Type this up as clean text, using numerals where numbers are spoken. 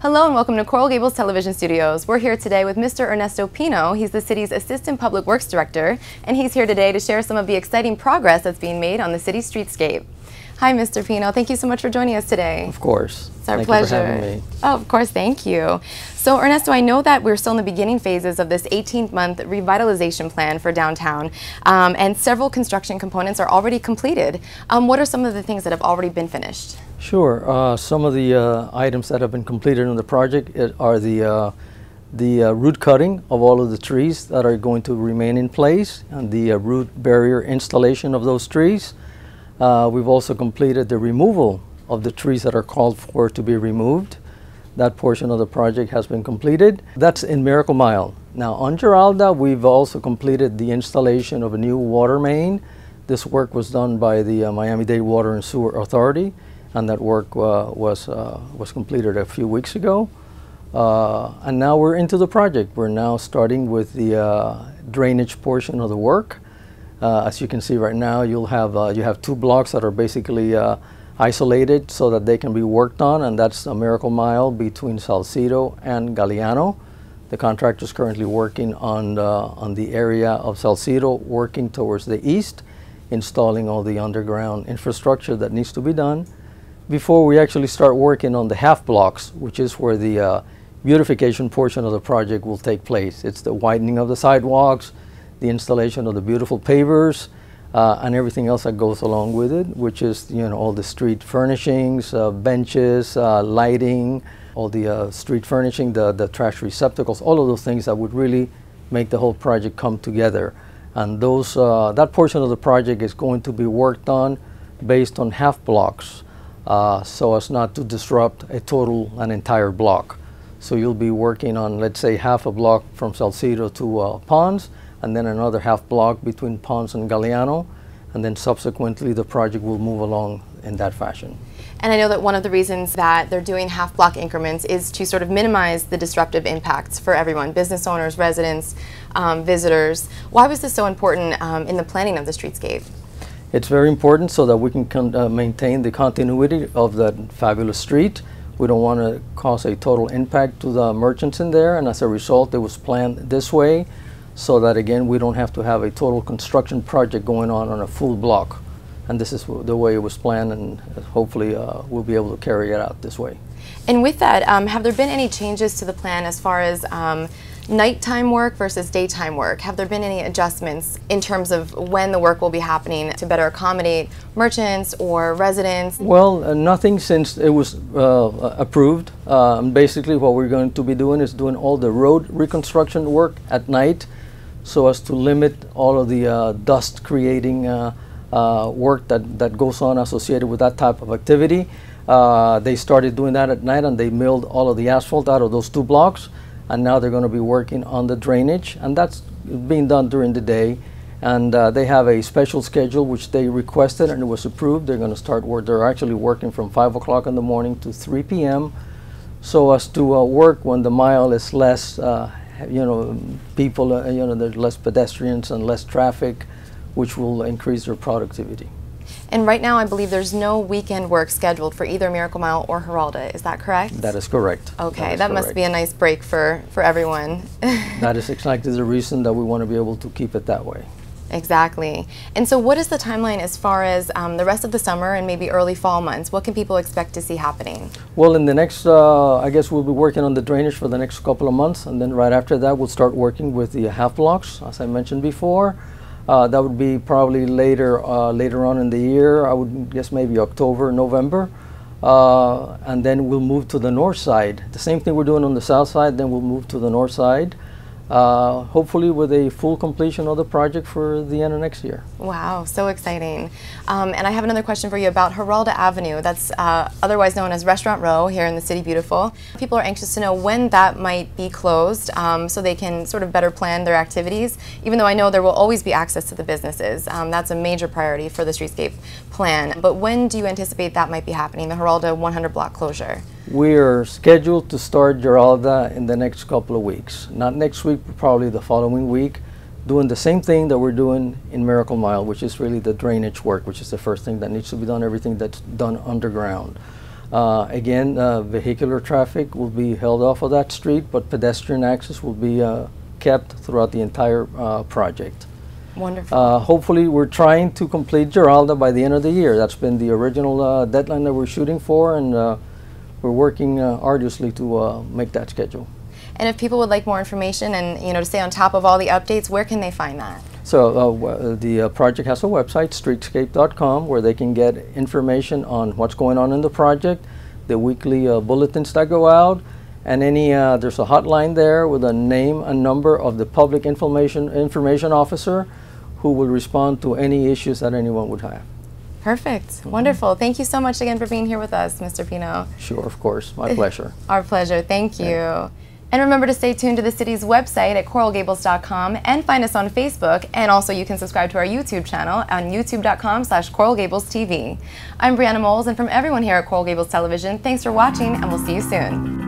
Hello and welcome to Coral Gables Television Studios. We're here today with Mr. Ernesto Pino. He's the city's Assistant Public Works Director, and he's here today to share some of the exciting progress that's being made on the city's streetscape. Hi, Mr. Pino. Thank you so much for joining us today. Of course. It's our pleasure. Thank you for having me. Oh, of course. Thank you. So, Ernesto, I know that we're still in the beginning phases of this 18-month revitalization plan for downtown, and several construction components are already completed. What are some of the things that have already been finished? Sure. Some of the items that have been completed in the project are the root cutting of all of the trees that are going to remain in place and the root barrier installation of those trees. We've also completed the removal of the trees that are called for to be removed. That portion of the project has been completed. That's in Miracle Mile. Now on Giralda, we've also completed the installation of a new water main. This work was done by the Miami-Dade Water and Sewer Authority, and that work was completed a few weeks ago. And now we're into the project. We're now starting with the drainage portion of the work. As you can see right now, you have two blocks that are basically isolated so that they can be worked on, and that's a Miracle Mile between Salcedo and Galliano. The contractor is currently working on the area of Salcedo, working towards the east, installing all the underground infrastructure that needs to be done before we actually start working on the half blocks, which is where the beautification portion of the project will take place. It's the widening of the sidewalks, the installation of the beautiful pavers, and everything else that goes along with it, which is, you know, all the street furnishings, benches, lighting, all the street furnishing, the trash receptacles, all of those things that would really make the whole project come together. And those that portion of the project is going to be worked on based on half blocks, so as not to disrupt an entire block. So you'll be working on, let's say, half a block from Salcedo to Ponds, and then another half block between Ponds and Galliano, and then subsequently the project will move along in that fashion. And I know that one of the reasons that they're doing half block increments is to sort of minimize the disruptive impacts for everyone, business owners, residents, visitors. Why was this so important in the planning of the streetscape? It's very important so that we can maintain the continuity of that fabulous street. We don't want to cause a total impact to the merchants in there, and as a result it was planned this way so that, again, we don't have to have a total construction project going on a full block. And this is the way it was planned, and hopefully we'll be able to carry it out this way. And with that, have there been any changes to the plan as far as nighttime work versus daytime work? Have there been any adjustments in terms of when the work will be happening to better accommodate merchants or residents? Well, nothing since it was approved. Basically what we're going to be doing is doing all the road reconstruction work at night so as to limit all of the dust creating work that goes on associated with that type of activity. They started doing that at night, and they milled all of the asphalt out of those two blocks, and now they're going to be working on the drainage, and that's being done during the day. And they have a special schedule which they requested, and it was approved. They're going to start work. They're actually working from 5 o'clock in the morning to 3 p.m. so as to work when the mile is less, people, there's less pedestrians and less traffic, which will increase their productivity. And right now I believe there's no weekend work scheduled for either Miracle Mile or Giralda, is that correct? That is correct. Okay, that must be a nice break for everyone. That is exactly the reason that we want to be able to keep it that way. Exactly. And so what is the timeline as far as the rest of the summer and maybe early fall months? What can people expect to see happening? Well, in the next, I guess we'll be working on the drainage for the next couple of months, and then right after that we'll start working with the half blocks, as I mentioned before. That would be probably later on in the year. I would guess maybe October, November. And then we'll move to the north side. The same thing we're doing on the south side, then we'll move to the north side. Hopefully with a full completion of the project for the end of next year. Wow, so exciting. And I have another question for you about Giralda Avenue. That's otherwise known as Restaurant Row here in the City Beautiful. People are anxious to know when that might be closed so they can sort of better plan their activities, even though I know there will always be access to the businesses. That's a major priority for the streetscape plan. But when do you anticipate that might be happening, the Giralda 100 block closure? We're scheduled to start Giralda in the next couple of weeks. Not next week, but probably the following week, doing the same thing that we're doing in Miracle Mile, which is really the drainage work, which is the first thing that needs to be done, everything that's done underground. Again, vehicular traffic will be held off of that street, but pedestrian access will be kept throughout the entire project. Wonderful. Hopefully, we're trying to complete Giralda by the end of the year. That's been the original deadline that we're shooting for, and we're working arduously to make that schedule. And if people would like more information and to stay on top of all the updates, where can they find that? So the project has a website, streetscape.com, where they can get information on what's going on in the project, the weekly bulletins that go out, and there's a hotline there with a name and number of the public information officer who will respond to any issues that anyone would have. Perfect. Wonderful. Thank you so much again for being here with us, Mr. Pino. Sure, of course. My pleasure. Our pleasure. Thank you. And remember to stay tuned to the city's website at coralgables.com and find us on Facebook. And also you can subscribe to our YouTube channel on youtube.com/CoralGablesTV. I'm Brianna Moles, and from everyone here at Coral Gables Television, thanks for watching, and we'll see you soon.